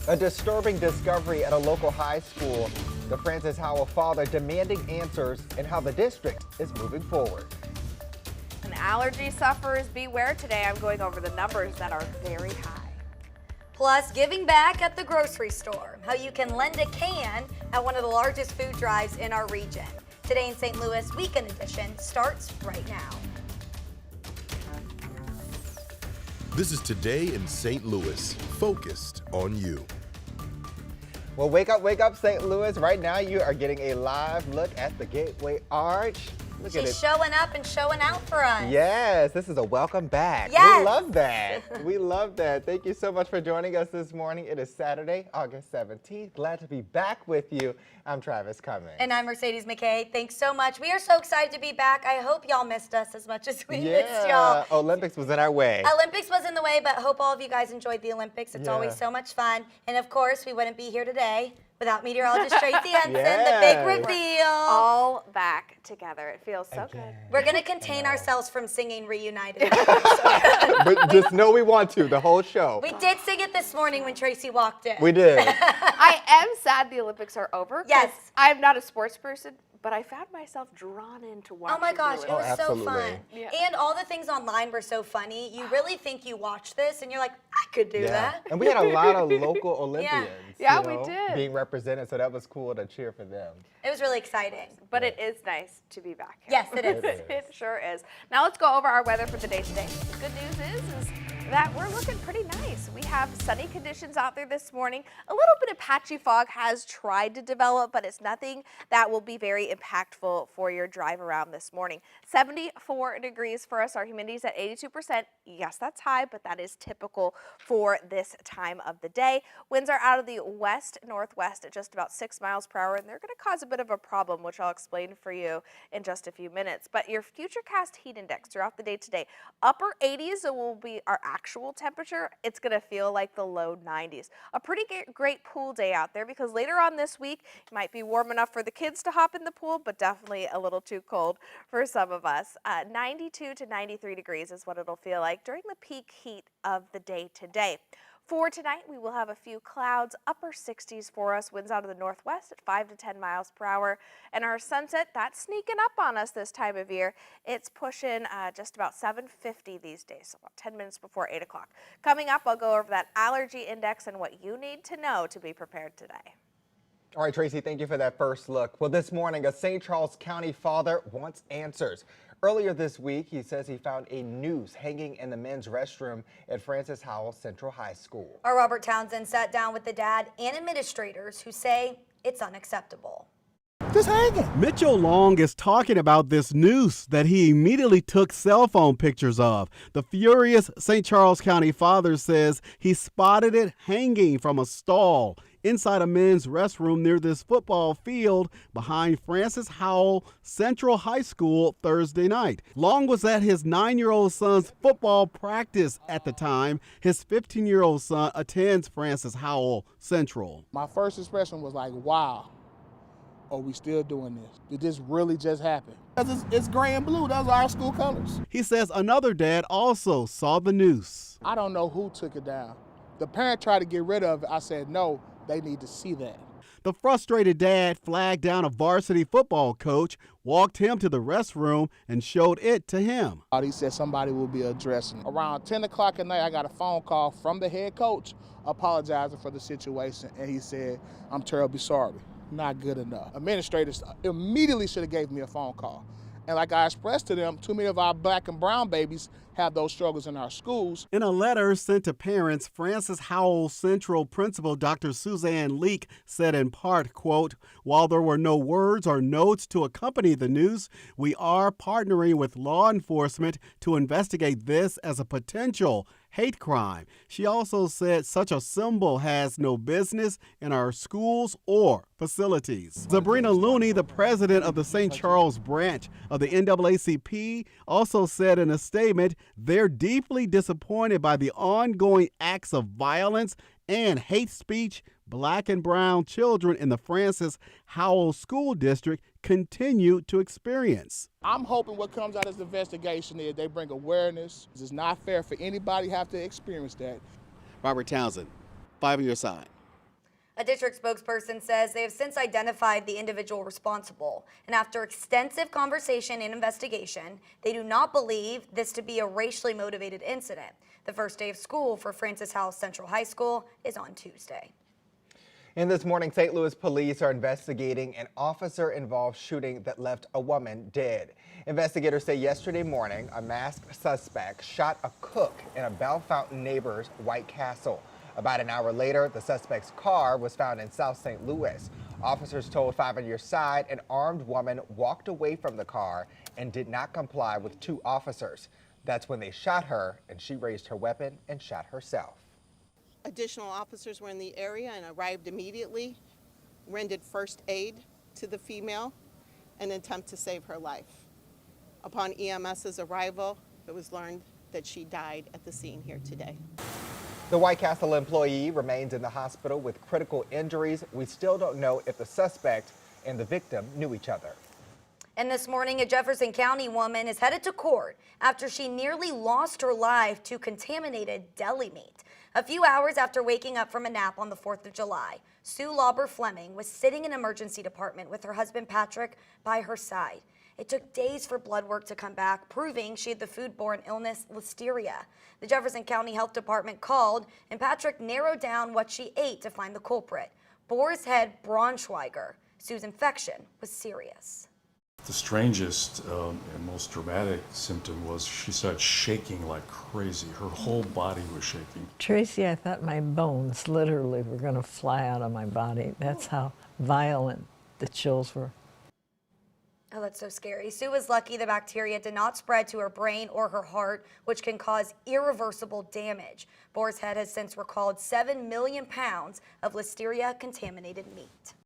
A disturbing discovery at a local high school. The Francis Howell father demanding answers and how the district is moving forward. And allergy sufferers beware today. I'm going over the numbers that are very high. Plus, giving back at the grocery store. How you can lend a can at one of the largest food drives in our region. Today in St. Louis, Weekend Edition starts right now. This is Today in St. Louis, focused on you. Well, wake up, St. Louis. Right now, you are getting a live look at the Gateway Arch. Look at it. She's showing up and showing out for us. Yes, this is a welcome back. Yes. We love that. We love that. Thank you so much for joining us this morning. It is Saturday, August 17th. Glad to be back with you. I'm Travis Cummings. And I'm Mercedes McKay. Thanks so much. We are so excited to be back. I hope y'all missed us as much as we missed y'all. Olympics was in our way. Olympics was in the way, but hope all of you guys enjoyed the Olympics. It's always so much fun. And of course, we wouldn't be here today without meteorologist Tracy Henson, the big reveal. All back together. It feels so good. We're going to contain ourselves from singing Reunited. But just know we want to, the whole show. We did sing it this morning when Tracy walked in. We did. I am sad the Olympics are over. Yes. I'm not a sports person, but I found myself drawn into watching. Oh my gosh, it was so absolutely. fun. Yeah. And all the things online were so funny. You really think you watch this and you're like, I could do that. And we had a lot of local Olympians Yeah, you know, we did. being represented, so that was cool to cheer for them. It was really exciting. But it is nice to be back here. Yes, it is. It sure is. Now let's go over our weather for the day today. The good news is that we're looking pretty nice. We have sunny conditions out there this morning. A little bit of patchy fog has tried to develop, but it's nothing that will be very impactful for your drive around this morning. 74 degrees for us. Our humidity is at 82%. Yes, that's high, but that is typical for this time of the day. Winds are out of the west-northwest at just about 6 miles per hour, and they're going to cause a bit of a problem, which I'll explain for you in just a few minutes. But your futurecast heat index throughout the day today, upper 80s will be our actual temperature. It's going to feel like the low 90s. A pretty great pool day out there because later on this week, it might be warm enough for the kids to hop in the pool, but definitely a little too cold for some of us. 92 to 93 degrees is what it'll feel like during the peak heat of the day today. For tonight, we will have a few clouds, upper 60s for us, winds out of the northwest at 5 to 10 miles per hour. And our sunset, that's sneaking up on us this time of year. It's pushing just about 7:50 these days, so about 10 minutes before 8 o'clock. Coming up, I'll go over that allergy index and what you need to know to be prepared today. All right, Tracy, thank you for that first look. Well, this morning, a St. Charles County father wants answers. Earlier this week, he says he found a noose hanging in the men's restroom at Francis Howell Central High School. Our Robert Townsend sat down with the dad and administrators who say it's unacceptable. Just hanging. Mitchell Long is talking about this noose that he immediately took cell phone pictures of. The furious St. Charles County father says he spotted it hanging from a stall inside a men's restroom near this football field behind Francis Howell Central High School Thursday night. Long was at his 9-year-old son's football practice at the time. His 15-year-old son attends Francis Howell Central. My first expression was like, wow, are we still doing this? Did this really just happen? It's gray and blue. Those are our school colors. He says another dad also saw the noose. I don't know who took it down. The parent tried to get rid of it. I said, no, they need to see that. The frustrated dad flagged down a varsity football coach, walked him to the restroom, and showed it to him. He said somebody will be addressing it. Around 10 o'clock at night, I got a phone call from the head coach apologizing for the situation, and he said, I'm terribly sorry. Not good enough. Administrators immediately should have gave me a phone call. And like I expressed to them, too many of our black and brown babies have those struggles in our schools. In a letter sent to parents, Francis Howell Central Principal Dr. Suzanne Leak said in part, quote, while there were no words or notes to accompany the news, we are partnering with law enforcement to investigate this as a potential hate crime. She also said such a symbol has no business in our schools or facilities. Sabrina Looney, the president of the St. Charles branch of the NAACP, also said in a statement they're deeply disappointed by the ongoing acts of violence and hate speech Black and brown children in the Francis Howell School District continue to experience. I'm hoping what comes out of this investigation is they bring awareness. It's not fair for anybody to have to experience that. Robert Townsend, 5 on your side. A district spokesperson says they have since identified the individual responsible, and after extensive conversation and investigation, they do not believe this to be a racially motivated incident. The first day of school for Francis Howell Central High School is on Tuesday. And this morning, St. Louis police are investigating an officer-involved shooting that left a woman dead. Investigators say yesterday morning, a masked suspect shot a cook in a Bellefontaine neighbor's White Castle. About an hour later, the suspect's car was found in South St. Louis. Officers told 5 on Your Side an armed woman walked away from the car and did not comply with 2 officers. That's when they shot her, and she raised her weapon and shot herself. Additional officers were in the area and arrived immediately, rendered first aid to the female in an attempt to save her life. Upon EMS's arrival, it was learned that she died at the scene here today. The White Castle employee remains in the hospital with critical injuries. We still don't know if the suspect and the victim knew each other. And this morning, a Jefferson County woman is headed to court after she nearly lost her life to contaminated deli meat. A few hours after waking up from a nap on the 4th of July, Sue Lauber Fleming was sitting in an emergency department with her husband Patrick by her side. It took days for blood work to come back, proving she had the foodborne illness Listeria. The Jefferson County Health Department called, and Patrick narrowed down what she ate to find the culprit: boar's head Braunschweiger. Sue's infection was serious. The strangest and most dramatic symptom was she started shaking like crazy. Her whole body was shaking. Tracy, I thought my bones literally were going to fly out of my body. That's how violent the chills were. Oh, that's so scary. Sue was lucky the bacteria did not spread to her brain or her heart, which can cause irreversible damage. Boar's Head has since recalled 7 million pounds of Listeria-contaminated meat.